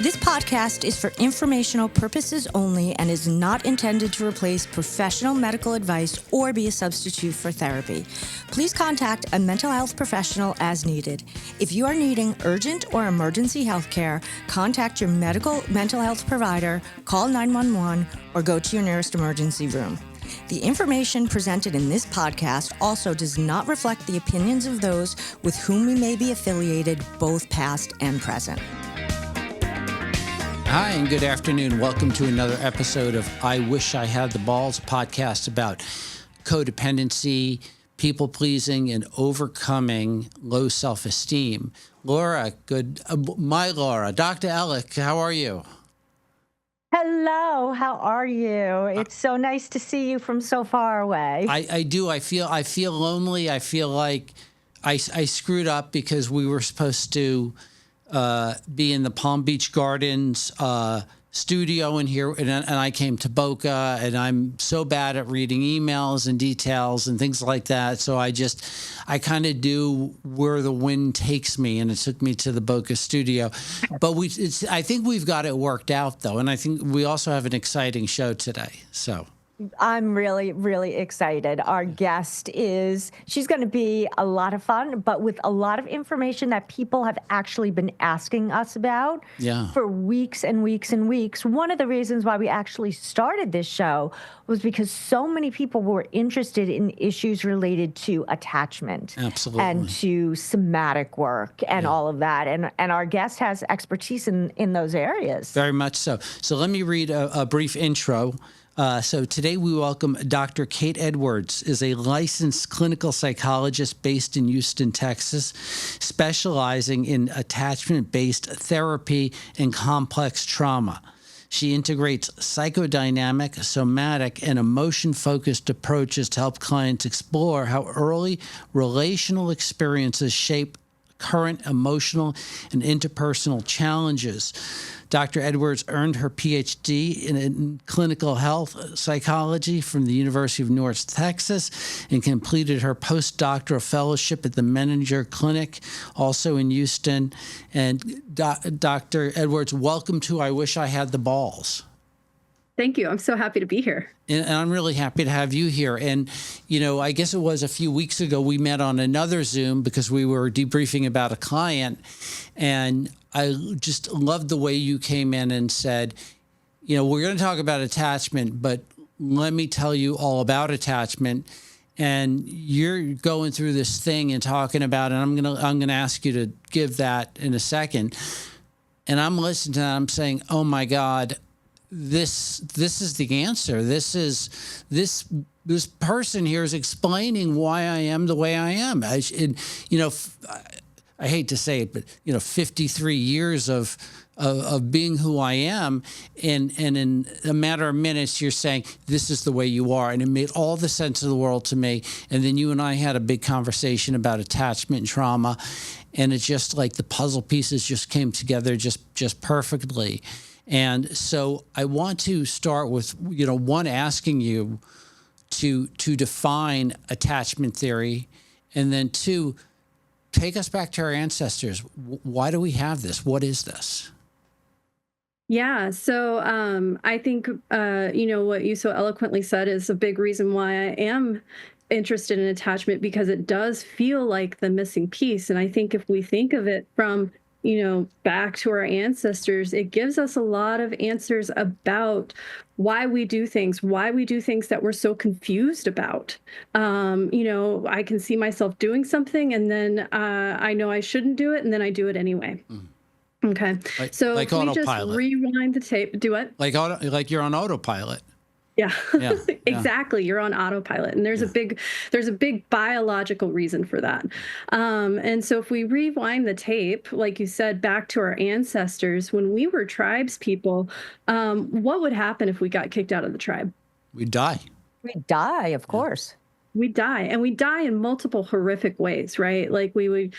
This podcast is for informational purposes only and is not intended to replace professional medical advice or be a substitute for therapy. Please contact a mental health professional as needed. If you are needing urgent or emergency health care, contact your mental health provider, call 911, or go to your nearest emergency room. The information presented in this podcast also does not reflect the opinions of those with whom we may be affiliated, both past and present. Hi, and good afternoon. Welcome to another episode of I Wish I Had the Balls, a podcast about codependency, people-pleasing, and overcoming low self-esteem. Laura, my Laura, Dr. Ellick, how are you? Hello, how are you? It's so nice to see you from so far away. I do. I feel lonely. I feel like I screwed up because we were supposed to be in the Palm Beach Gardens studio in here, and I came to Boca, and I'm so bad at reading emails and details and things like that. So I kind of do where the wind takes me, and it took me to the Boca studio. But I think we've got it worked out, though, and I think we also have an exciting show today. So I'm really, really excited. Our guest she's going to be a lot of fun, but with a lot of information that people have actually been asking us about for weeks and weeks and weeks. One of the reasons why we actually started this show was because so many people were interested in issues related to attachment. Absolutely. And to somatic work and all of that. And our guest has expertise in those areas. Very much so. So let me read a brief intro. So today we welcome Dr. Kate Edwards, is a licensed clinical psychologist based in Houston, Texas, specializing in attachment-based therapy and complex trauma. She integrates psychodynamic, somatic, and emotion-focused approaches to help clients explore how early relational experiences shape current emotional and interpersonal challenges. Dr. Edwards earned her Ph.D. in clinical health psychology from the University of North Texas and completed her postdoctoral fellowship at the Menninger Clinic, also in Houston. And Dr. Edwards, welcome to I Wish I Had the Balls. Thank you. I'm so happy to be here. And I'm really happy to have you here. And, I guess it was a few weeks ago we met on another Zoom because we were debriefing about a client. And I just loved the way you came in and said, we're going to talk about attachment, but let me tell you all about attachment. And you're going through this thing and talking about it. And I'm going to ask you to give that in a second. And I'm listening to that. I'm saying, oh my God, this is the answer. This person here is explaining why I am the way I am. I hate to say it, but 53 years of being who I am, and in a matter of minutes, you're saying this is the way you are, and it made all the sense of the world to me. And then you and I had a big conversation about attachment and trauma, and it's just like the puzzle pieces just came together just perfectly. And so I want to start with, one, asking you to define attachment theory, and then two, take us back to our ancestors. Why do we have this? What is this? Yeah. So I think, what you so eloquently said is a big reason why I am interested in attachment, because it does feel like the missing piece. And I think if we think of it from back to our ancestors, it gives us a lot of answers about why we do things that we're so confused about. I can see myself doing something, and then I know I shouldn't do it, and then I do it anyway. Okay. So like can we just autopilot. Rewind the tape? Do what? Like you're on autopilot. Yeah, exactly. You're on autopilot. And there's a big biological reason for that. And so if we rewind the tape, like you said, back to our ancestors, when we were tribes people, what would happen if we got kicked out of the tribe? We'd die. We'd die, of course. We'd die. And we die in multiple horrific ways, right? Like we would,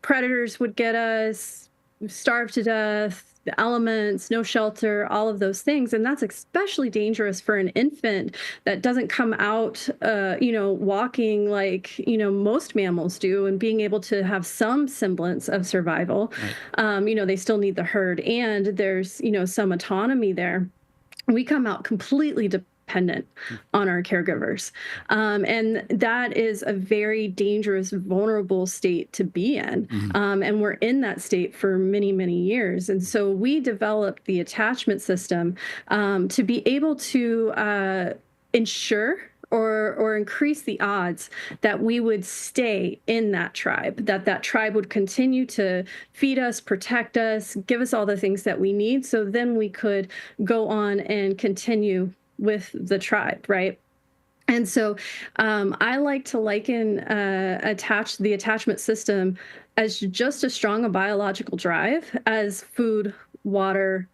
predators would get us, starve to death, the elements, no shelter, all of those things. And that's especially dangerous for an infant that doesn't come out, walking like, most mammals do, and being able to have some semblance of survival. Right. They still need the herd, and there's, some autonomy there. We come out completely dependent on our caregivers. And that is a very dangerous, vulnerable state to be in. And we're in that state for many, many years. And so we developed the attachment system to be able to ensure or increase the odds that we would stay in that tribe, that tribe would continue to feed us, protect us, give us all the things that we need. So then we could go on and continue with the tribe, right? And so I like to liken the attachment system as just as strong a biological drive as food, water,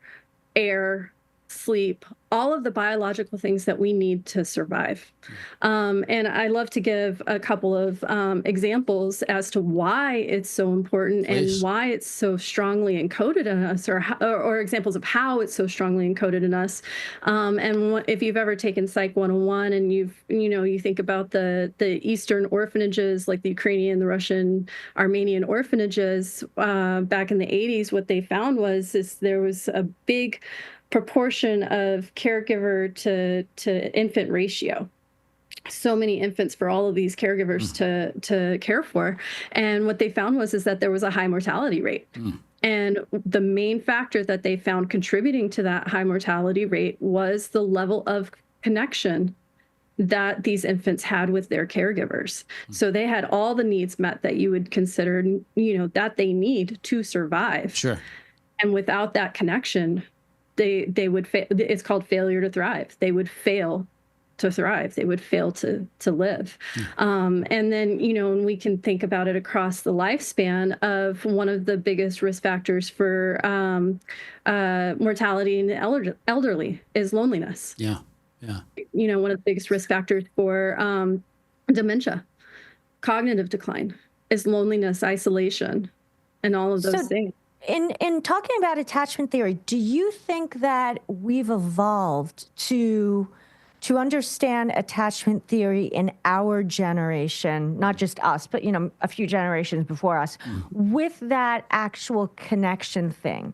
air, sleep, all of the biological things that we need to survive. And I love to give a couple of examples as to why it's so important. Please. And why it's so strongly encoded in us, or examples of how it's so strongly encoded in us. And if you've ever taken Psych 101 and you think about the Eastern orphanages, like the Ukrainian, the Russian, Armenian orphanages back in the 80s, what they found was there was a big proportion of caregiver to infant ratio. So many infants for all of these caregivers to care for. And what they found is that there was a high mortality rate. And the main factor that they found contributing to that high mortality rate was the level of connection that these infants had with their caregivers. So they had all the needs met that you would consider, that they need to survive. Sure. And without that connection, they would it's called failure to thrive. They would fail to thrive. They would fail to live. And then, and we can think about it across the lifespan of one of the biggest risk factors for mortality in the elderly is loneliness. Yeah. One of the biggest risk factors for dementia, cognitive decline is loneliness, isolation, and all of those things. In talking about attachment theory, do you think that we've evolved to understand attachment theory in our generation, not just us, but a few generations before us, with that actual connection thing,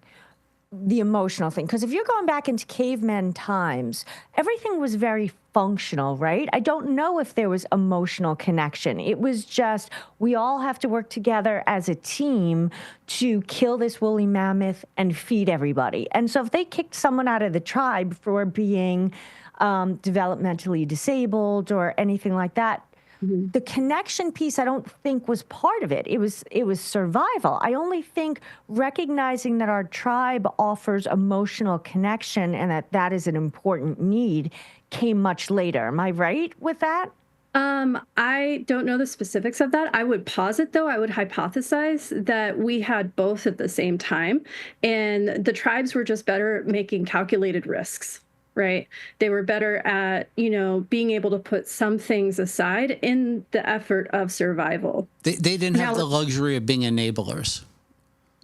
the emotional thing? Because if you're going back into caveman times, everything was very functional, right? I don't know if there was emotional connection. It was just, we all have to work together as a team to kill this woolly mammoth and feed everybody. And so if they kicked someone out of the tribe for being developmentally disabled or anything like that, the connection piece, I don't think was part of it. It was survival. I only think recognizing that our tribe offers emotional connection and that is an important need came much later. Am I right with that? I don't know the specifics of that. I would posit, though, I would hypothesize that we had both at the same time, and the tribes were just better at making calculated risks. Right. They were better at, being able to put some things aside in the effort of survival. They didn't have the luxury of being enablers.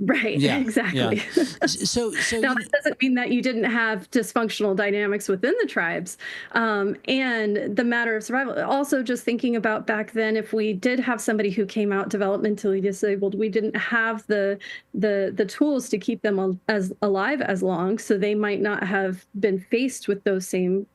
Right. Yeah, exactly. Yeah. So now that doesn't mean that you didn't have dysfunctional dynamics within the tribes, and the matter of survival. Also, just thinking about back then, if we did have somebody who came out developmentally disabled, we didn't have the tools to keep them as alive as long, so they might not have been faced with those same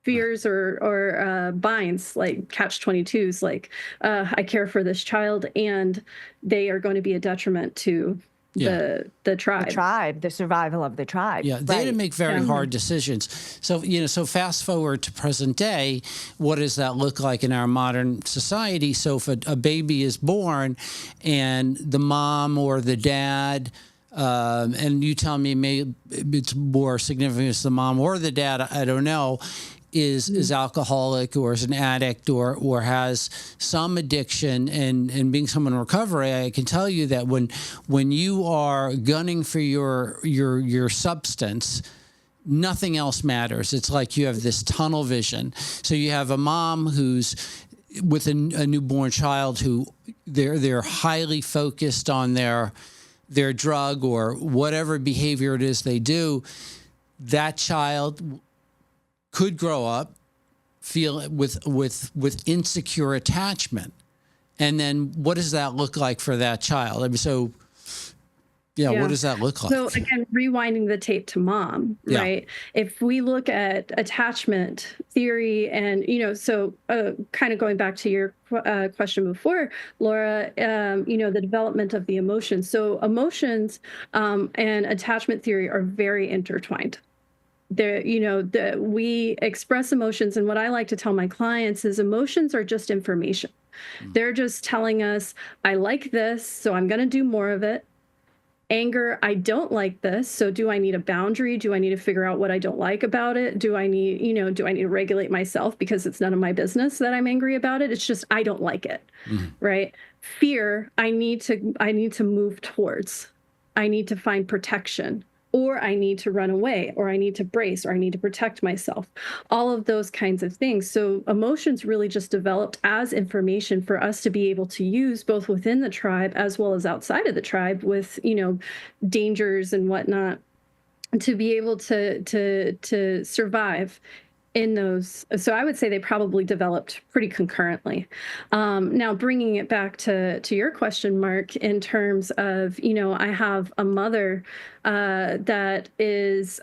fears or binds, like catch-22s, like I care for this child and they are going to be a detriment to the tribe. The survival of the tribe. Yeah, they had to make very hard decisions. So, so fast forward to present day, what does that look like in our modern society? So if a baby is born and the mom or the dad, and you tell me maybe it's more significant as the mom or the dad, I don't know, is alcoholic or is an addict or has some addiction and being someone in recovery, I can tell you that when you are gunning for your substance, nothing else matters. It's like you have this tunnel vision. So you have a mom who's with a newborn child who they're highly focused on their their drug or whatever behavior it is they do, that child could grow up feel with insecure attachment. And then what does that look like for that child? I mean, so yeah, what does that look like? So again, rewinding the tape to mom, right? If we look at attachment theory and, so kind of going back to your question before, Laura, the development of the emotions. So emotions and attachment theory are very intertwined. We express emotions, and what I like to tell my clients is emotions are just information. They're just telling us, I like this, so I'm going to do more of it. Anger, I don't like this, so do I need a boundary? Do I need to figure out what I don't like about it? Do I need to regulate myself because it's none of my business that I'm angry about it? It's just I don't like it, right? Fear, I need to move towards. I need to find protection, or I need to run away, or I need to brace, or I need to protect myself. All of those kinds of things. So emotions really just developed as information for us to be able to use both within the tribe as well as outside of the tribe with, dangers and whatnot, to be able to survive in those. So I would say they probably developed pretty concurrently. Now, bringing it back to your question, Mark, in terms of, I have a mother that is,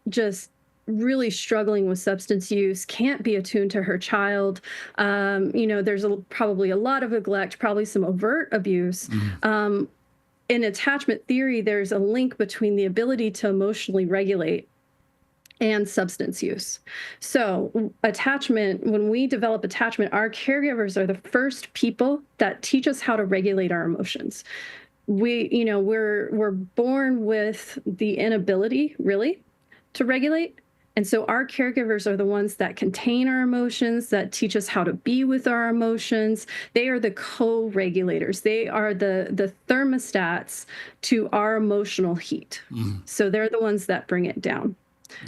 just really struggling with substance use, can't be attuned to her child. There's probably a lot of neglect, probably some overt abuse. In attachment theory, there's a link between the ability to emotionally regulate and substance use. So attachment, when we develop attachment, our caregivers are the first people that teach us how to regulate our emotions. We're born with the inability really to regulate. And so our caregivers are the ones that contain our emotions, that teach us how to be with our emotions. They are the co-regulators. They are the thermostats to our emotional heat. So they're the ones that bring it down.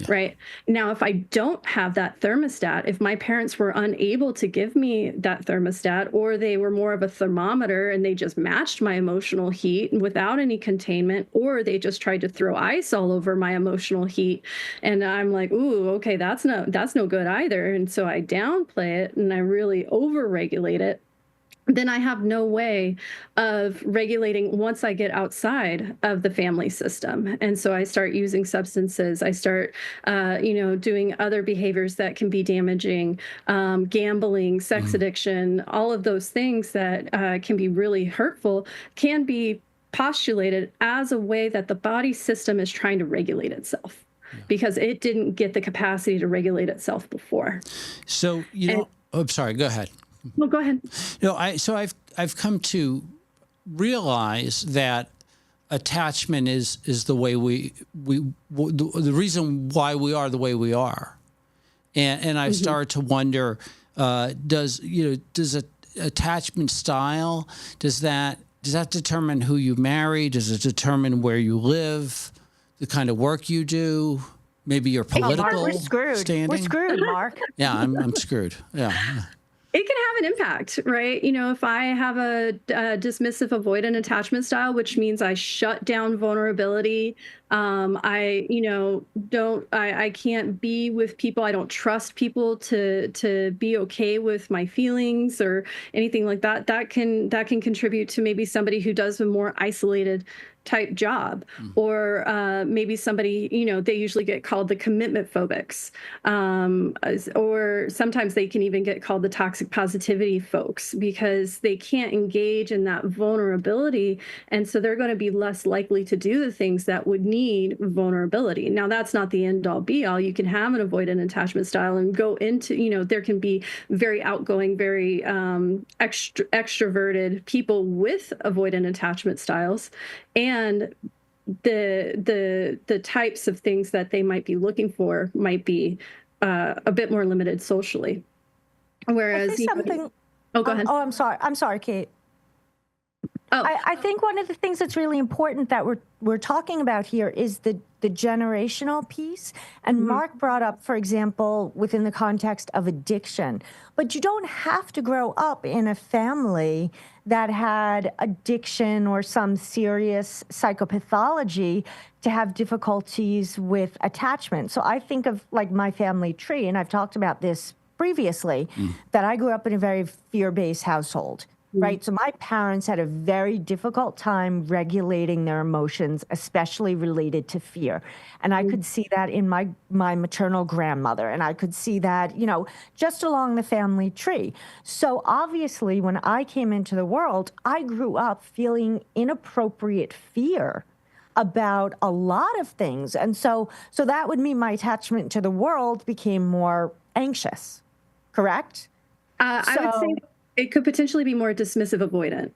Right. Now, if I don't have that thermostat, if my parents were unable to give me that thermostat, or they were more of a thermometer and they just matched my emotional heat without any containment, or they just tried to throw ice all over my emotional heat, and I'm like, ooh, okay, that's no good either. And so I downplay it and I really overregulate it. Then I have no way of regulating once I get outside of the family system. And so I start using substances. I start, doing other behaviors that can be damaging, gambling, sex addiction, all of those things that can be really hurtful, can be postulated as a way that the body system is trying to regulate itself because it didn't get the capacity to regulate itself before. So, I'm sorry, go ahead. No, go ahead. I've come to realize that attachment is the way the reason why we are the way we are, and I've started to wonder, does attachment style, does that determine who you marry? Does it determine where you live, the kind of work you do, maybe your political standing? We're screwed, Mark. Yeah, I'm screwed. Yeah. It can have an impact, right? If I have a dismissive avoidant attachment style, which means I shut down vulnerability, I can't be with people. I don't trust people to be okay with my feelings or anything like that. That can contribute to maybe somebody who does a more isolated type job, or maybe somebody, they usually get called the commitment phobics, or sometimes they can even get called the toxic positivity folks because they can't engage in that vulnerability. And so they're going to be less likely to do the things that would need vulnerability. Now, that's not the end all be all. You can have an avoidant attachment style and go into, there can be very outgoing, very extroverted people with avoidant attachment styles. And the types of things that they might be looking for might be a bit more limited socially. Whereas something. Oh, go ahead. I'm sorry, Kate. Oh, I think one of the things that's really important that we're talking about here is the generational piece. And Mark brought up, for example, within the context of addiction. But you don't have to grow up in a family that had addiction or some serious psychopathology to have difficulties with attachment. So I think of like my family tree, and I've talked about this previously, that I grew up in a very fear-based household. Right. So my parents had a very difficult time regulating their emotions, especially related to fear. And I could see that in my maternal grandmother. And I could see that, just along the family tree. So obviously, when I came into the world, I grew up feeling inappropriate fear about a lot of things. And so that would mean my attachment to the world became more anxious. Correct? I would say it could potentially be more dismissive avoidant.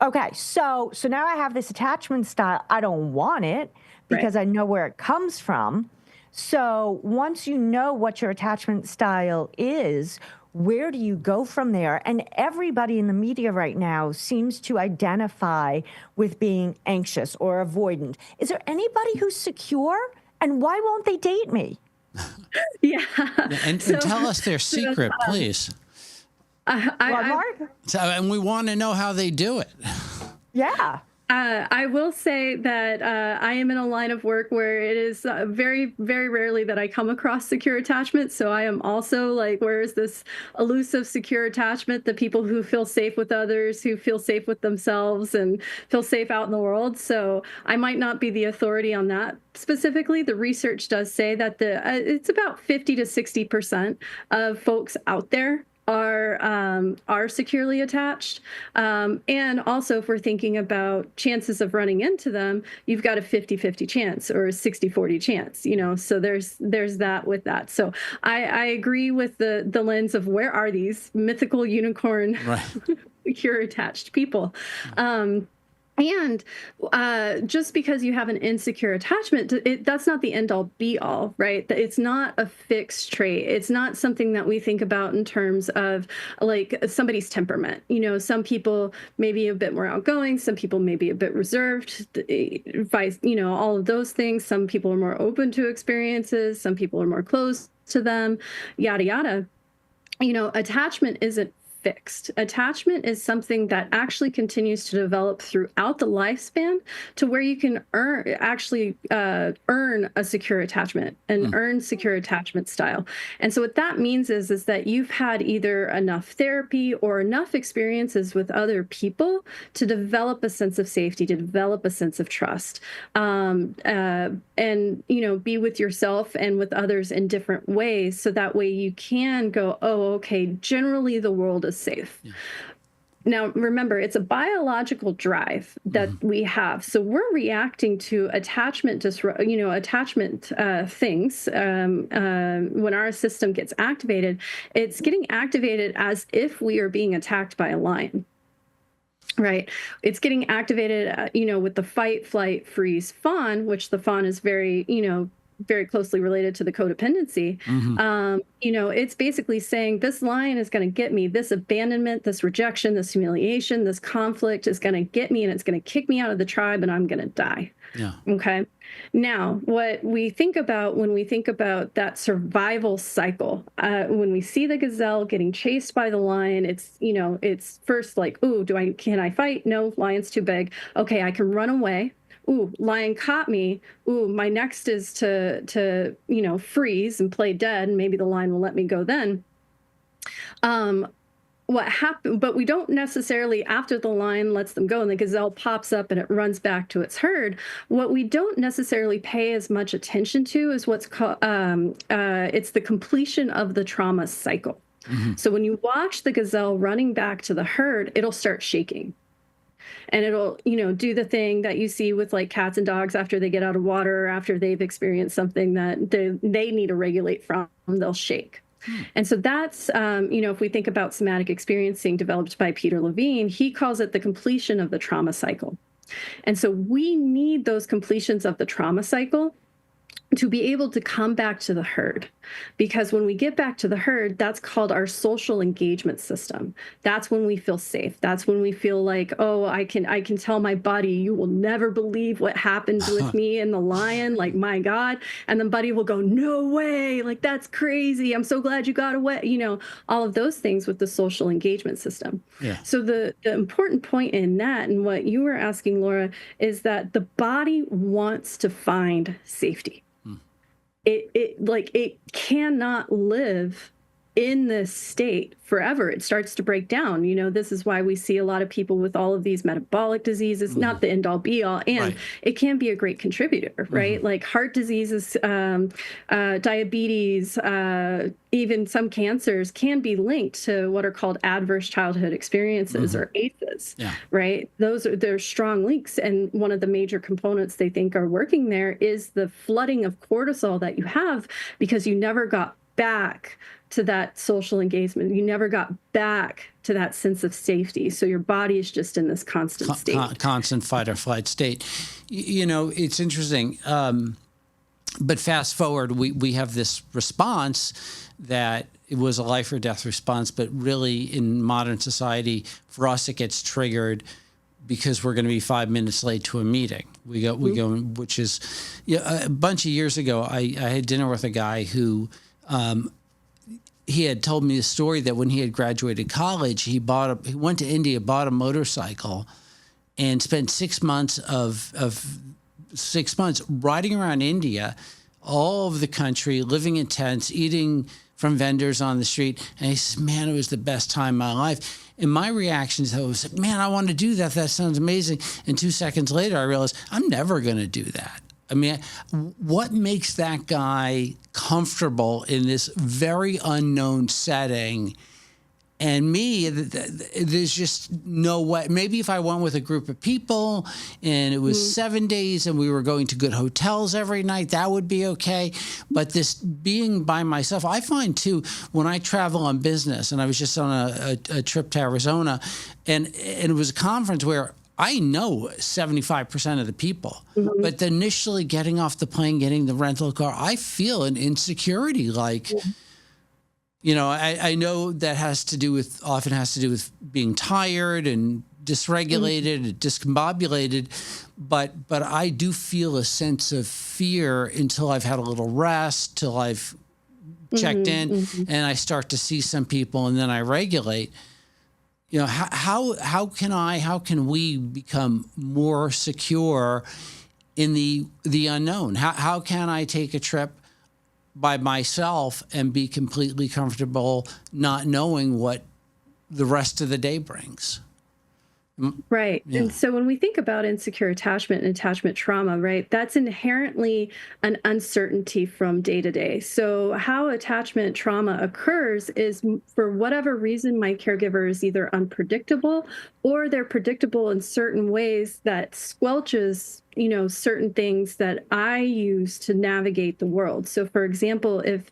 Okay, so now I have this attachment style. I don't want it because I know where it comes from. So once you know what your attachment style is, where do you go from there? And everybody in the media right now seems to identify with being anxious or avoidant. Is there anybody who's secure? And why won't they date me? Yeah. And tell us their secret, please. And we want to know how they do it. Yeah. I will say that I am in a line of work where it is very, very rarely that I come across secure attachment. So I am also like, where is this elusive secure attachment? The people who feel safe with others, who feel safe with themselves and feel safe out in the world. So I might not be the authority on that specifically. The research does say that it's about 50 to 60% of folks out there are securely attached. And also if we're thinking about chances of running into them, you've got a 50-50 chance or a 60-40 chance, so there's that with that. So I agree with the lens of where are these mythical unicorn secure attached people. And just because you have an insecure attachment, that's not the end all be all, right? It's not a fixed trait. It's not something that we think about in terms of like somebody's temperament. Some people may be a bit more outgoing. Some people may be a bit reserved, all of those things. Some people are more open to experiences. Some people are more closed to them, yada, yada. Attachment isn't fixed. Attachment is something that actually continues to develop throughout the lifespan to where you can earn a secure attachment and earn secure attachment style. And so what that means is that you've had either enough therapy or enough experiences with other people to develop a sense of safety, to develop a sense of trust, and be with yourself and with others in different ways. So that way you can go, oh, okay, generally the world is safe. Yeah. Now, remember, it's a biological drive that we have. So we're reacting to attachment things when our system gets activated. It's getting activated as if we are being attacked by a lion. Right. It's getting activated, with the fight, flight, freeze, fawn, which the fawn is very closely related to the codependency. It's basically saying this lion is going to get me, this abandonment, this rejection, this humiliation, this conflict is going to get me and it's going to kick me out of the tribe and I'm going to die. Yeah. Okay. Now, what we think about when we think about that survival cycle, when we see the gazelle getting chased by the lion, it's first like, ooh, can I fight? No, lion's too big. Okay, I can run away. Ooh, lion caught me. Ooh, my next is to freeze and play dead, and maybe the lion will let me go then. What happened? But we don't necessarily, after the lion lets them go and the gazelle pops up and it runs back to its herd, what we don't necessarily pay as much attention to is what's called it's the completion of the trauma cycle. So when you watch the gazelle running back to the herd, it'll start shaking. And it'll, do the thing that you see with like cats and dogs after they get out of water or after they've experienced something that they need to regulate from, they'll shake. And so that's, if we think about somatic experiencing developed by Peter Levine, he calls it the completion of the trauma cycle. And so we need those completions of the trauma cycle to be able to come back to the herd. Because when we get back to the herd, that's called our social engagement system. That's when we feel safe. That's when we feel like, oh, I can tell my buddy, you will never believe what happened with me and the lion, like, my God. And then buddy will go, no way, like, that's crazy. I'm so glad you got away. All of those things with the social engagement system. Yeah. So the important point in that, and what you were asking, Laura, is that the body wants to find safety. It cannot live in this state forever. It starts to break down. This is why we see a lot of people with all of these metabolic diseases, not the end all be all, and it can be a great contributor, right? Like heart diseases, diabetes, even some cancers can be linked to what are called adverse childhood experiences, or ACEs, right? They're strong links. And one of the major components they think are working there is the flooding of cortisol that you have because you never got back to that social engagement. You never got back to that sense of safety. So your body is just in this constant state. Constant fight or flight state. It's interesting. But fast forward, we have this response that it was a life or death response, but really in modern society, for us, it gets triggered because we're going to be 5 minutes late to a meeting. We go, which is, a bunch of years ago, I had dinner with a guy who, he had told me a story that when he had graduated college, he went to India, bought a motorcycle, and spent 6 months riding around India, all over the country, living in tents, eating from vendors on the street. And he says, man, it was the best time of my life. And my reaction to it was, man, I want to do that. That sounds amazing. And 2 seconds later, I realized I'm never going to do that. I mean, what makes that guy comfortable in this very unknown setting? And me, there's just no way. Maybe if I went with a group of people and it was 7 days and we were going to good hotels every night, that would be okay. But this being by myself, I find too, when I travel on business, and I was just on a trip to Arizona, and it was a conference where I know 75% of the people, but initially getting off the plane, getting the rental car, I feel an insecurity. Like, I know that often has to do with being tired and dysregulated, discombobulated, but I do feel a sense of fear until I've had a little rest, till I've checked in, and I start to see some people, and then I regulate. How can we become more secure in the unknown? How can I take a trip by myself and be completely comfortable not knowing what the rest of the day brings? Right. Yeah. And so when we think about insecure attachment and attachment trauma, right, that's inherently an uncertainty from day to day. So how attachment trauma occurs is, for whatever reason, my caregiver is either unpredictable or they're predictable in certain ways that squelches certain things that I use to navigate the world. So for example, if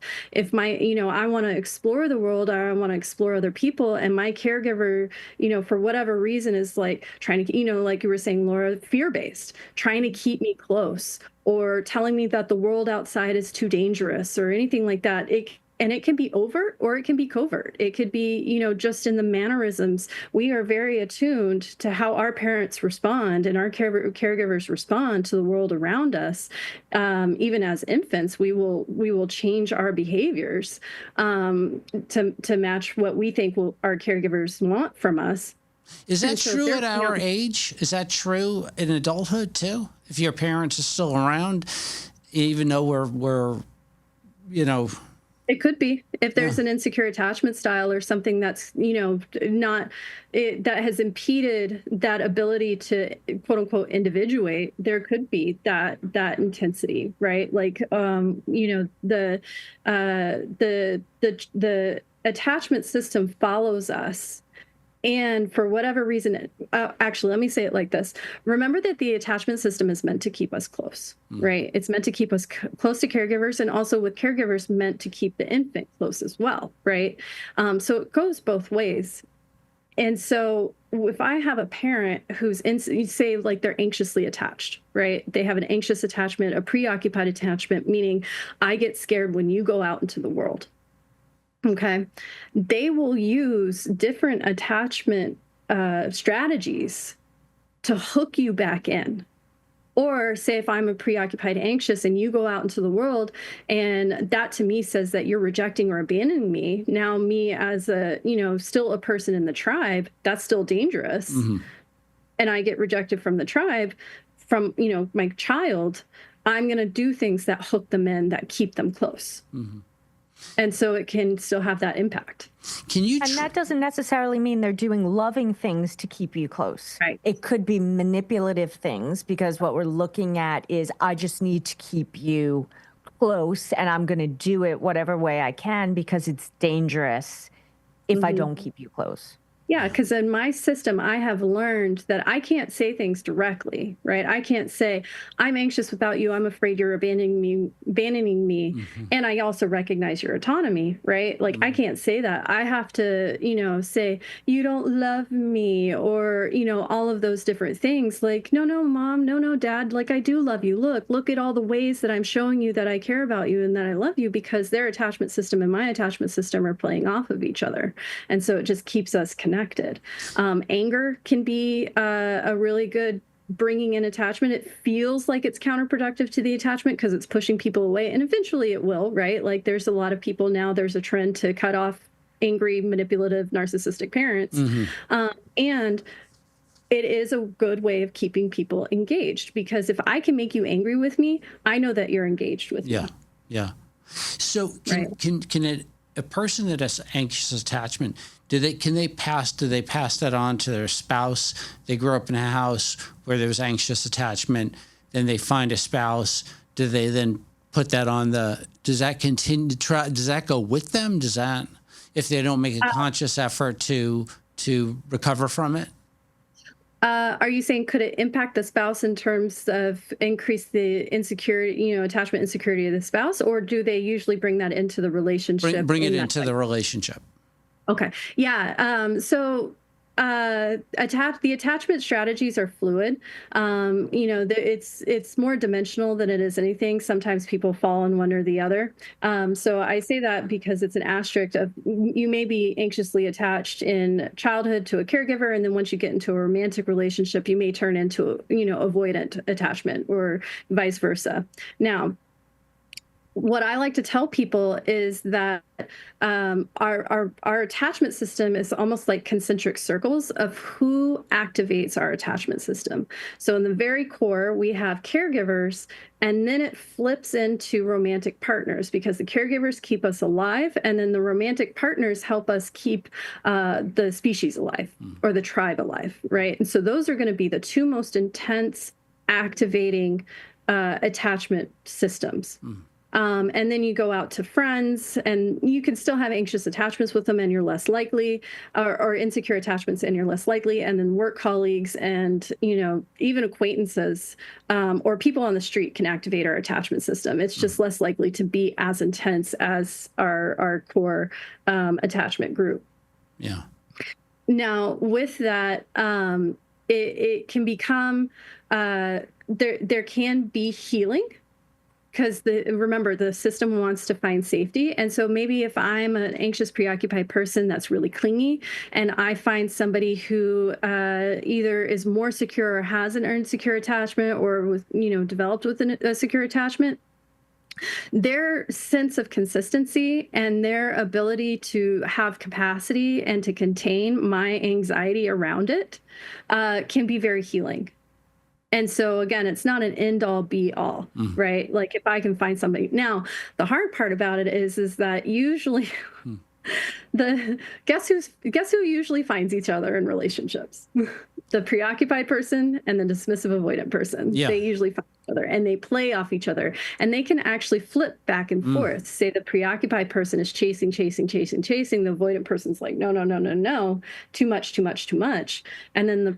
my, I want to explore the world, or I want to explore other people, and my caregiver, for whatever reason is like trying to, like you were saying, Laura, fear-based, trying to keep me close, or telling me that the world outside is too dangerous or anything like that. And it can be overt or it can be covert. It could be, just in the mannerisms. We are very attuned to how our parents respond and our caregivers respond to the world around us. Even as infants, we will change our behaviors to match what we think our caregivers want from us. Is that true at our age? Is that true in adulthood too? If your parents are still around, even though we're It could be. If there's an insecure attachment style or something that's, that has impeded that ability to quote unquote individuate, there could be that intensity, right? Like, the attachment system follows us. And for whatever reason, actually, let me say it like this. Remember that the attachment system is meant to keep us close, right? It's meant to keep us close to caregivers, and also with caregivers meant to keep the infant close as well, right? So it goes both ways. And so if I have a parent who's you say like they're anxiously attached, right? They have an anxious attachment, a preoccupied attachment, meaning I get scared when you go out into the world. Okay. They will use different attachment strategies to hook you back in. Or say if I'm a preoccupied anxious and you go out into the world and that to me says that you're rejecting or abandoning me, now me as a, still a person in the tribe, that's still dangerous. And I get rejected from the tribe, from, my child, I'm going to do things that hook them in, that keep them close. And so it can still have that impact. And that doesn't necessarily mean they're doing loving things to keep you close. Right. It could be manipulative things, because what we're looking at is I just need to keep you close and I'm going to do it whatever way I can because it's dangerous if I don't keep you close. Yeah, because in my system, I have learned that I can't say things directly, right? I can't say, I'm anxious without you. I'm afraid you're abandoning me. And I also recognize your autonomy, right? Like, I can't say that. I have to, say, you don't love me, or, all of those different things. Like, no, mom, no, dad, like, I do love you. Look at all the ways that I'm showing you that I care about you and that I love you, because their attachment system and my attachment system are playing off of each other. And so it just keeps us connected. Anger can be a really good bringing in attachment. It feels like it's counterproductive to the attachment because it's pushing people away, and eventually it will, right? Like there's a lot of people now, there's a trend to cut off angry, manipulative, narcissistic parents. And it is a good way of keeping people engaged, because if I can make you angry with me, I know that you're engaged with me. Yeah. So can a person that has anxious attachment, do they pass that on to their spouse? They grew up in a house where there was anxious attachment, then they find a spouse. Do they then put that on does that continue to try? Does that go with them? Does that, if they don't make a conscious effort to recover from it? Are you saying could it impact the spouse in terms of increase the insecurity, attachment insecurity of the spouse, or do they usually bring that into the relationship? Bring it into the relationship. Okay. Yeah. So the attachment strategies are fluid. It's more dimensional than it is anything. Sometimes people fall on one or the other. So I say that because it's an asterisk of, you may be anxiously attached in childhood to a caregiver, and then once you get into a romantic relationship, you may turn into, avoidant attachment, or vice versa. Now, what I like to tell people is that our attachment system is almost like concentric circles of who activates our attachment system. So in the very core, we have caregivers, and then it flips into romantic partners, because the caregivers keep us alive, and then the romantic partners help us keep the species alive, or the tribe alive, right? And so those are going to be the two most intense activating attachment systems. And then you go out to friends, and you can still have anxious attachments with them, and you're less likely, or insecure attachments, and you're less likely. And then work colleagues and, even acquaintances, or people on the street can activate our attachment system. It's just less likely to be as intense as our core attachment group. Yeah. Now, with that, it can become, there can be healing, because remember, the system wants to find safety. And so maybe if I'm an anxious, preoccupied person that's really clingy, and I find somebody who either is more secure or has an insecure attachment, or with, developed with a secure attachment, their sense of consistency and their ability to have capacity and to contain my anxiety around it can be very healing. And so again, it's not an end all be all, right? Like if I can find somebody. Now, the hard part about it is that usually guess who usually finds each other in relationships? The preoccupied person and the dismissive avoidant person. Yeah. They usually find each other, and they play off each other, and they can actually flip back and forth. Say the preoccupied person is chasing. The avoidant person's like, no, too much. And then the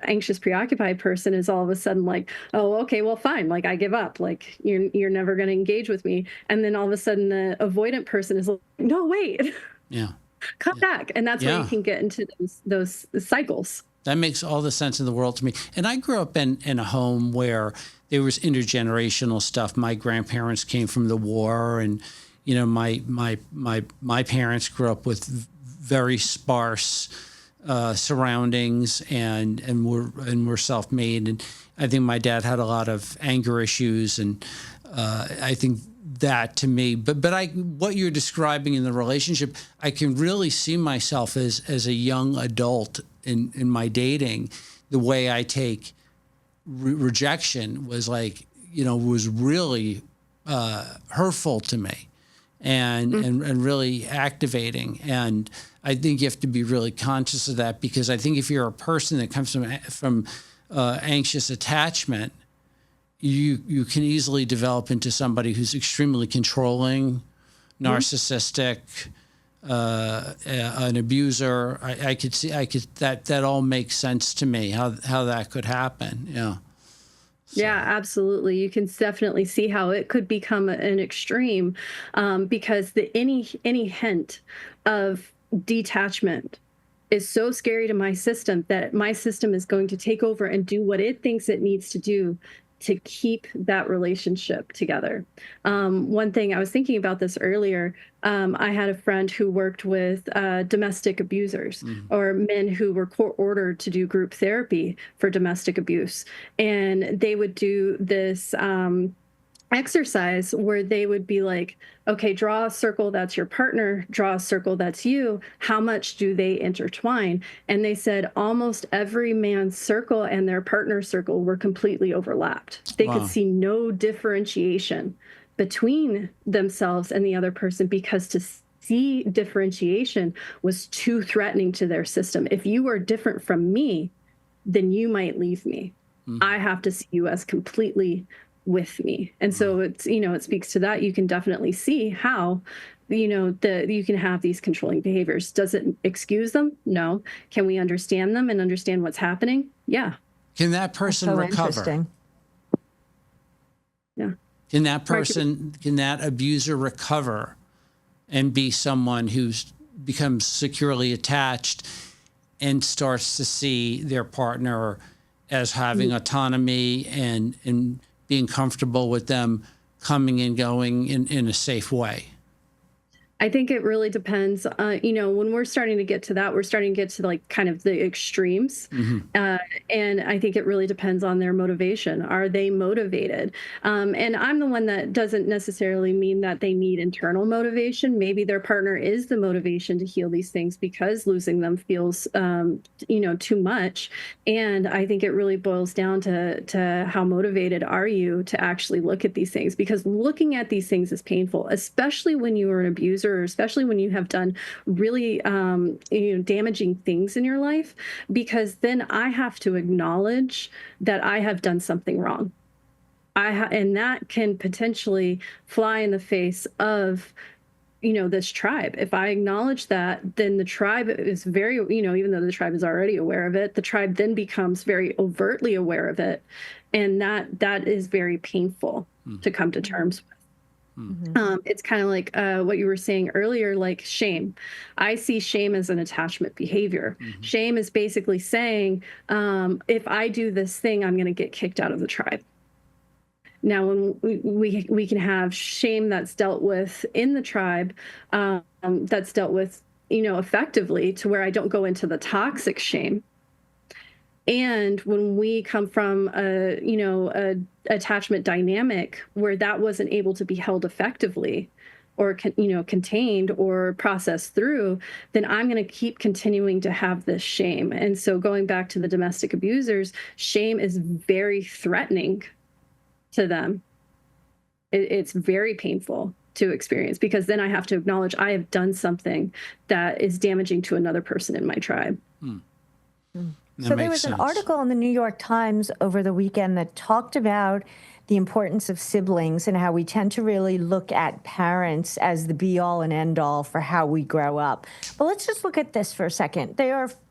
anxious preoccupied person is all of a sudden like, oh, okay, well, fine. Like, I give up. Like, you're never going to engage with me. And then all of a sudden the avoidant person is like, no, wait. Yeah. come back. And that's where you can get into those cycles. That makes all the sense in the world to me. And I grew up in a home where there was intergenerational stuff. My grandparents came from the war, and my parents grew up with very sparse surroundings, and were self-made. And I think my dad had a lot of anger issues, and I think that to me, but what you're describing in the relationship, I can really see myself as a young adult in my dating. The way I take rejection was was really hurtful to me, and really activating. And I think you have to be really conscious of that, because I think if you're a person that comes from anxious attachment, you can easily develop into somebody who's extremely controlling, narcissistic, an abuser. I could see that all makes sense to me, how that could happen. Yeah. So. Yeah, absolutely. You can definitely see how it could become an extreme, because any hint of detachment is so scary to my system that my system is going to take over and do what it thinks it needs to do to keep that relationship together. One thing, I was thinking about this earlier. I had a friend who worked with domestic abusers, or men who were court-ordered to do group therapy for domestic abuse. And they would do this exercise where they would be like, okay, draw a circle that's your partner, draw a circle that's you. How much do they intertwine? And they said almost every man's circle and their partner circle were completely overlapped. They could see no differentiation between themselves and the other person, because to see differentiation was too threatening to their system. If you are different from me, then you might leave me. I have to see you as completely with me. And so it's, it speaks to that. You can definitely see how, you can have these controlling behaviors. Does it excuse them? No. Can we understand them and understand what's happening? Yeah. Can that person recover? Yeah. Can that abuser recover and be someone who's becomes securely attached and starts to see their partner as having autonomy and being comfortable with them coming and going in a safe way? I think it really depends. When we're starting to get to that, we're starting to get to like kind of the extremes. And I think it really depends on their motivation. Are they motivated? And I'm the one that doesn't necessarily mean that they need internal motivation. Maybe their partner is the motivation to heal these things, because losing them feels, too much. And I think it really boils down to how motivated are you to actually look at these things, because looking at these things is painful, especially when you are an abuser, or especially when you have done really damaging things in your life, because then I have to acknowledge that I have done something wrong. And that can potentially fly in the face of this tribe. If I acknowledge that, then the tribe is very, even though the tribe is already aware of it, the tribe then becomes very overtly aware of it. And that is very painful to come to terms with. It's kind of like what you were saying earlier, like shame. I see shame as an attachment behavior. Shame is basically saying, if I do this thing, I'm going to get kicked out of the tribe. Now, when we can have shame that's dealt with in the tribe, that's dealt with, effectively, to where I don't go into the toxic shame. And when we come from a attachment dynamic where that wasn't able to be held effectively, or contained or processed through, then I'm going to keep continuing to have this shame. And so going back to the domestic abusers, shame is very threatening to them. It's very painful to experience, because then I have to acknowledge I have done something that is damaging to another person in my tribe. So there was an article in the New York Times over the weekend that talked about the importance of siblings and how we tend to really look at parents as the be-all and end-all for how we grow up. But let's just look at this for a second.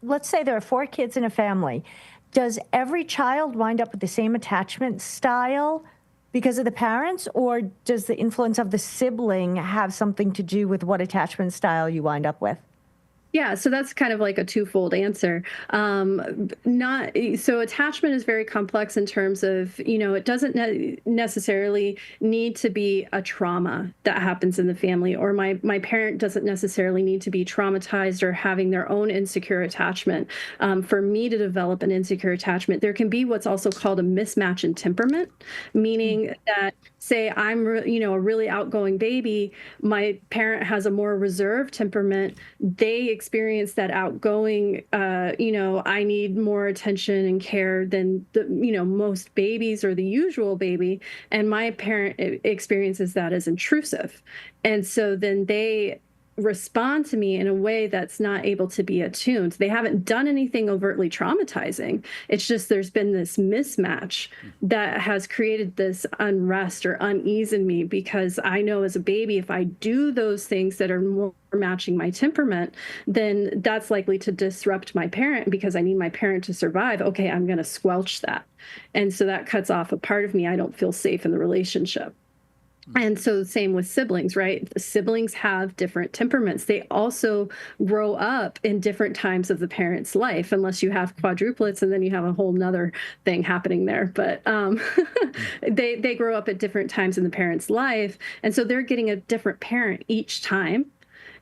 Let's say there are 4 kids in a family. Does every child wind up with the same attachment style because of the parents, or does the influence of the sibling have something to do with what attachment style you wind up with? Yeah, so that's kind of like a twofold answer. Not so attachment is very complex in terms of, it doesn't necessarily need to be a trauma that happens in the family, or my parent doesn't necessarily need to be traumatized or having their own insecure attachment. For me to develop an insecure attachment, there can be what's also called a mismatch in temperament, meaning that, say I'm a really outgoing baby, my parent has a more reserved temperament, they experience that outgoing, I need more attention and care than most babies or the usual baby. And my parent experiences that as intrusive. And so then they respond to me in a way that's not able to be attuned. They haven't done anything overtly traumatizing. It's just there's been this mismatch that has created this unrest or unease in me, because I know as a baby, if I do those things that are more matching my temperament, then that's likely to disrupt my parent, because I need my parent to survive. Okay, I'm going to squelch that. And so that cuts off a part of me. I don't feel safe in the relationship. And so same with siblings, right? The siblings have different temperaments. They also grow up in different times of the parent's life, unless you have quadruplets, and then you have a whole nother thing happening there. But they grow up at different times in the parent's life. And so they're getting a different parent each time.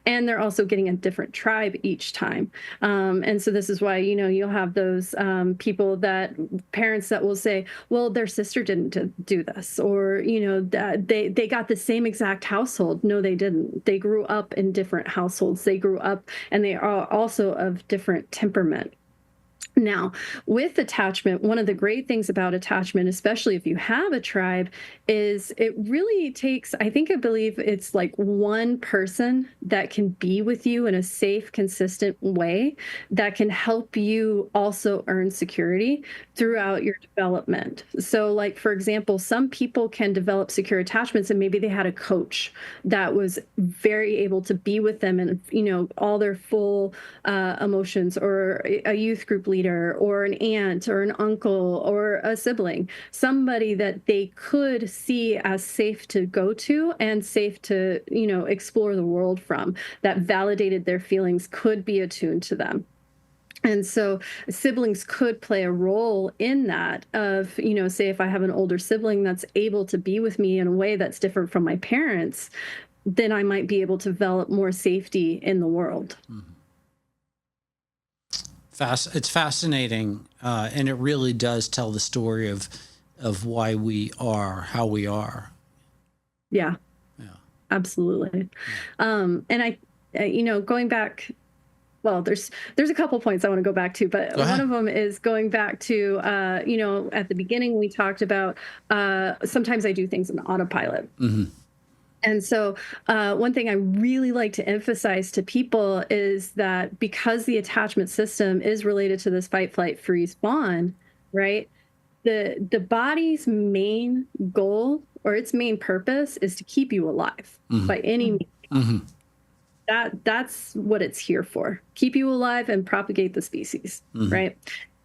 And they're also getting a different tribe each time. And so this is why, you'll have those parents that will say, well, their sister didn't do this, or, that they got the same exact household. No, they didn't. They grew up in different households. They grew up, and they are also of different temperament. Now, with attachment, one of the great things about attachment, especially if you have a tribe, is it really takes, I believe it's like one person that can be with you in a safe, consistent way that can help you also earn security throughout your development. So like, for example, some people can develop secure attachments, and maybe they had a coach that was very able to be with them and, all their full emotions, or a youth group leader, or an aunt or an uncle or a sibling, somebody that they could see as safe to go to and safe to, explore the world from, that validated their feelings, could be attuned to them. And so siblings could play a role in that of, say if I have an older sibling that's able to be with me in a way that's different from my parents, then I might be able to develop more safety in the world. Mm-hmm. It's fascinating, and it really does tell the story of why we are how we are. Yeah, absolutely. And I, going back, well, there's a couple points I want to go back to, but one of them is going back to, at the beginning we talked about sometimes I do things in autopilot. Mm-hmm. And so one thing I really like to emphasize to people is that because the attachment system is related to this fight, flight, freeze, fawn, right? The body's main goal, or its main purpose, is to keep you alive by any means. Mm-hmm. That's what it's here for. Keep you alive and propagate the species, right?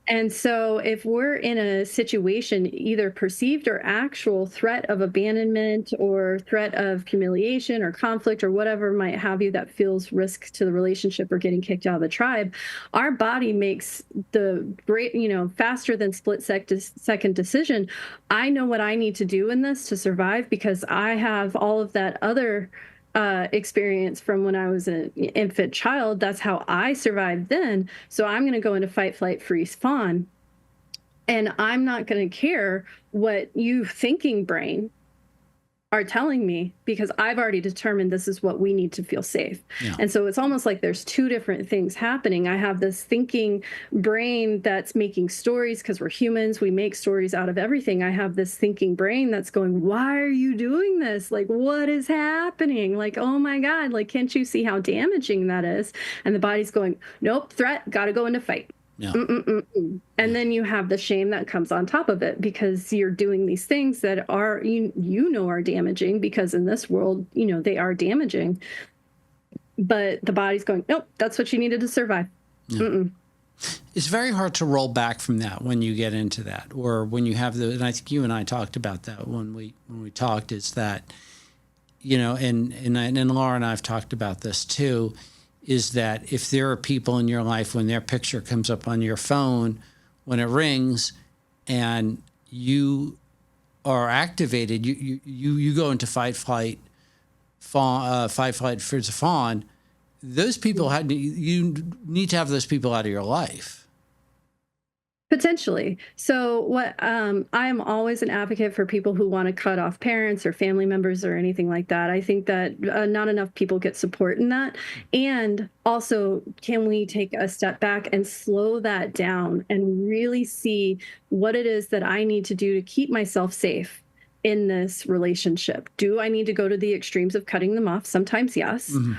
And so if we're in a situation, either perceived or actual threat of abandonment or threat of humiliation or conflict or whatever might have you that feels risk to the relationship or getting kicked out of the tribe, our body makes the great, faster than split second decision. I know what I need to do in this to survive, because I have all of that other experience from when I was an infant child. That's how I survived then. So I'm going to go into fight, flight, freeze, fawn. And I'm not going to care what you thinking brain are telling me, because I've already determined this is what we need to feel safe. Yeah. And so it's almost like there's two different things happening. I have this thinking brain that's making stories, because we're humans, we make stories out of everything. I have this thinking brain that's going, why are you doing this? Like, what is happening? Like, oh my God, like, can't you see how damaging that is? And the body's going, nope, threat, got to go into fight. Yeah. And then you have the shame that comes on top of it, because you're doing these things that are, are damaging, because in this world, they are damaging. But the body's going, nope, that's what you needed to survive. Yeah. It's very hard to roll back from that when you get into that, or when you have and I think you and I talked about that when we talked, is that, and Laura and I have talked about this too, is that if there are people in your life when their picture comes up on your phone, when it rings and you are activated, you go into fight, flight, freeze, or fawn. Those people you need to have those people out of your life. Potentially. So what I am always an advocate for people who want to cut off parents or family members or anything like that. I think that not enough people get support in that. And also, can we take a step back and slow that down and really see what it is that I need to do to keep myself safe in this relationship? Do I need to go to the extremes of cutting them off? Sometimes, yes. Mm-hmm.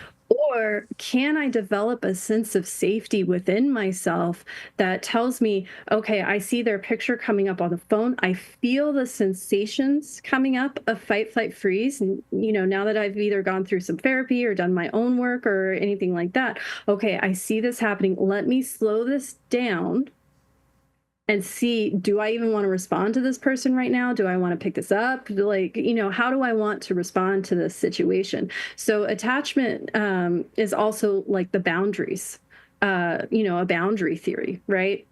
Or can I develop a sense of safety within myself that tells me, okay, I see their picture coming up on the phone. I feel the sensations coming up of fight, flight, freeze. And, now that I've either gone through some therapy or done my own work or anything like that, okay, I see this happening. Let me slow this down and see, do I even want to respond to this person right now? Do I want to pick this up? How do I want to respond to this situation? So attachment is also like the boundaries, a boundary theory, right?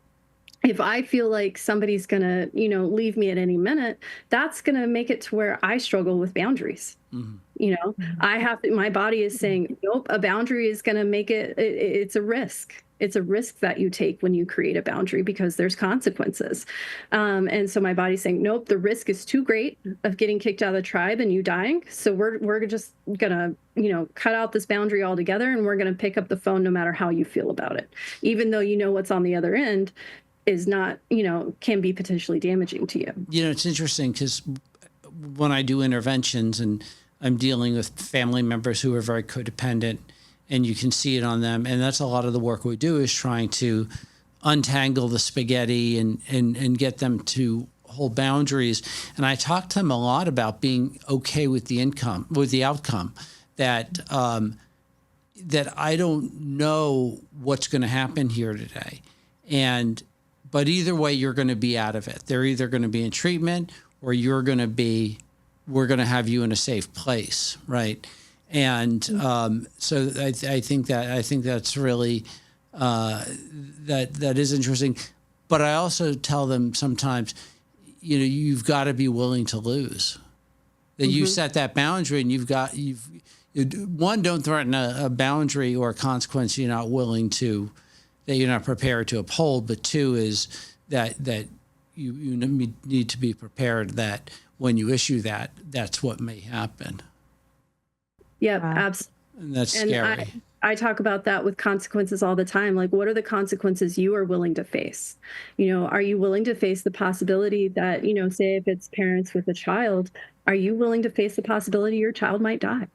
If I feel like somebody's going to, leave me at any minute, that's going to make it to where I struggle with boundaries. Mm-hmm. My body is saying, nope, a boundary is going to make it's a risk. It's a risk that you take when you create a boundary because there's consequences. And so my body's saying, nope, the risk is too great of getting kicked out of the tribe and you dying. So we're just going to, cut out this boundary altogether, and we're going to pick up the phone no matter how you feel about it. Even though what's on the other end is not, can be potentially damaging to you. It's interesting because when I do interventions and I'm dealing with family members who are very codependent, and you can see it on them. And that's a lot of the work we do, is trying to untangle the spaghetti and get them to hold boundaries. And I talk to them a lot about being okay with the outcome, that I don't know what's going to happen here today. But either way, you're going to be out of it. They're either going to be in treatment or we're going to have you in a safe place. Right. And so I think that's really that is interesting. But I also tell them sometimes, you've got to be willing to lose. That you set that boundary, and don't threaten a boundary or a consequence you're not willing to, that you're not prepared to uphold. But two is that you need to be prepared that when you issue that, that's what may happen. Yep, wow. Absolutely. And that's scary. I talk about that with consequences all the time. Like, what are the consequences you are willing to face? Are you willing to face the possibility that, say if it's parents with a child, are you willing to face the possibility your child might die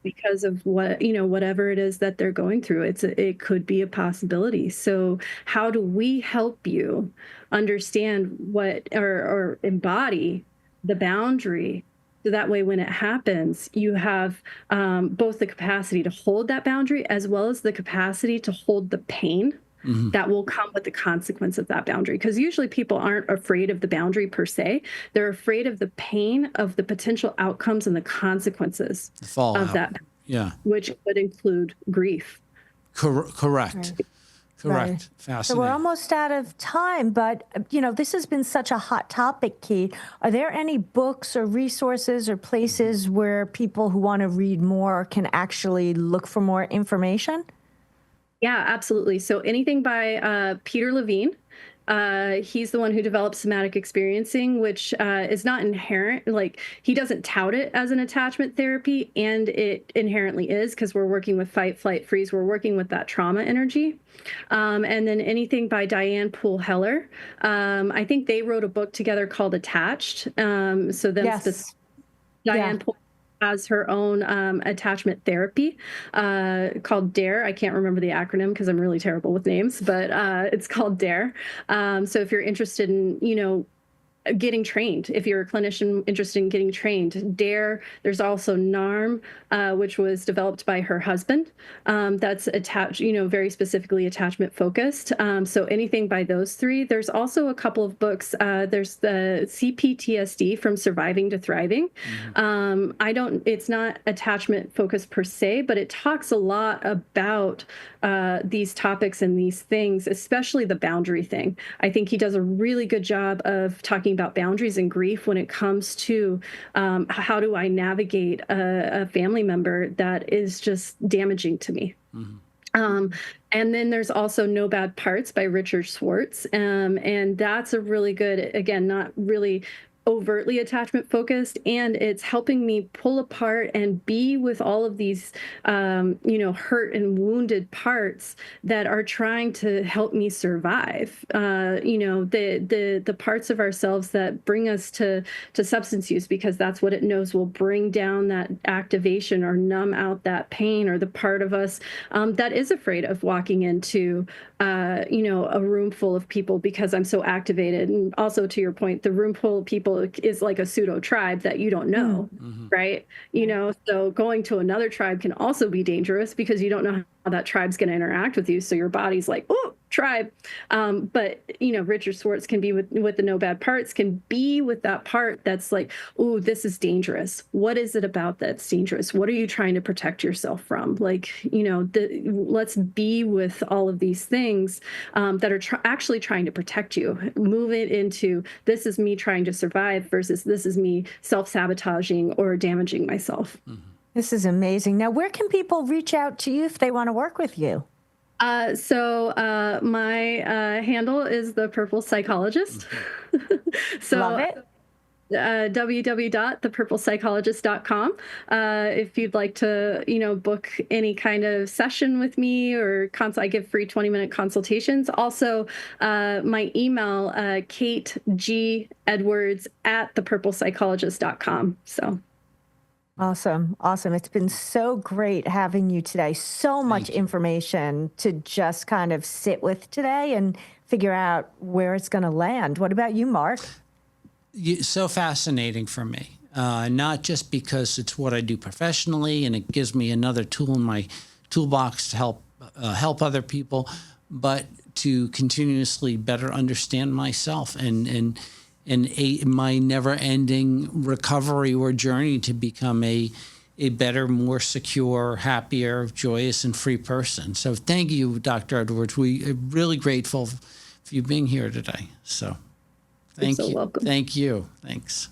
because of whatever it is that they're going through? It could be a possibility. So how do we help you understand what or embody the boundary? So that way, when it happens, you have both the capacity to hold that boundary as well as the capacity to hold the pain that will come with the consequence of that boundary. Because usually people aren't afraid of the boundary per se. They're afraid of the pain of the potential outcomes and the consequences of that, which could include grief. Correct. Right. Correct. Right. Fascinating. So we're almost out of time, but, this has been such a hot topic, Kate. Are there any books or resources or places where people who want to read more can actually look for more information? Yeah, absolutely. So anything by Peter Levine. He's the one who developed somatic experiencing, which is not inherent. Like, he doesn't tout it as an attachment therapy, and it inherently is, because we're working with fight, flight, freeze. We're working with that trauma energy. And then anything by Diane Poole Heller. I think they wrote a book together called Attached. Yes. Diane Poole has her own attachment therapy called DARE. I can't remember the acronym because I'm really terrible with names, but it's called DARE. So if you're interested in, getting trained. If you're a clinician interested in getting trained, DARE. There's also NARM, which was developed by her husband. That's attached, very specifically attachment focused. So anything by those three. There's also a couple of books. There's the CPTSD, From Surviving to Thriving. It's not attachment focused per se, but it talks a lot about these topics and these things, especially the boundary thing. I think he does a really good job of talking about boundaries and grief when it comes to how do I navigate a family member that is just damaging to me. And then there's also No Bad Parts by Richard Schwartz. And that's a really good, again, not really overtly attachment focused, and it's helping me pull apart and be with all of these hurt and wounded parts that are trying to help me survive. The parts of ourselves that bring us to substance use, because that's what it knows will bring down that activation or numb out that pain, or the part of us that is afraid of walking into a room full of people because I'm so activated. And also, to your point, the room full of people is like a pseudo tribe that you don't know, right? So going to another tribe can also be dangerous because you don't know how that tribe's going to interact with you. So your body's like, oh, tribe. But Richard Schwartz can be with the No Bad Parts, can be with that part that's like, oh, this is dangerous. What is it about that's dangerous? What are you trying to protect yourself from? Like, let's be with all of these things that are actually trying to protect you. Move it into, this is me trying to survive versus this is me self-sabotaging or damaging myself. This is amazing. Now, where can people reach out to you if they want to work with you? So my handle is the Purple Psychologist. So, love it. www.thepurplepsychologist.com. If you'd like to, book any kind of session with me, or I give free 20-minute consultations. Also, my email, Kate G. Edwards @thepurplepsychologist.com. So. Awesome. It's been so great having you today. So much information to just kind of sit with today and figure out where it's going to land. What about you, Mark? So fascinating for me, not just because it's what I do professionally and it gives me another tool in my toolbox to help other people, but to continuously better understand myself and my never-ending recovery or journey to become a better, more secure, happier, joyous, and free person. So thank you, Dr. Edwards. We are really grateful for you being here today. So thank you. Welcome. Thank you. Thanks.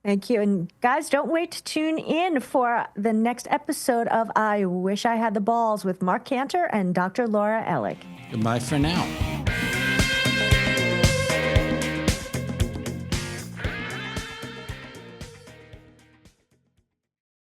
Thank you. And guys, don't wait to tune in for the next episode of I Wish I Had the Balls with Mark Cantor and Dr. Laura Ellick. Goodbye for now.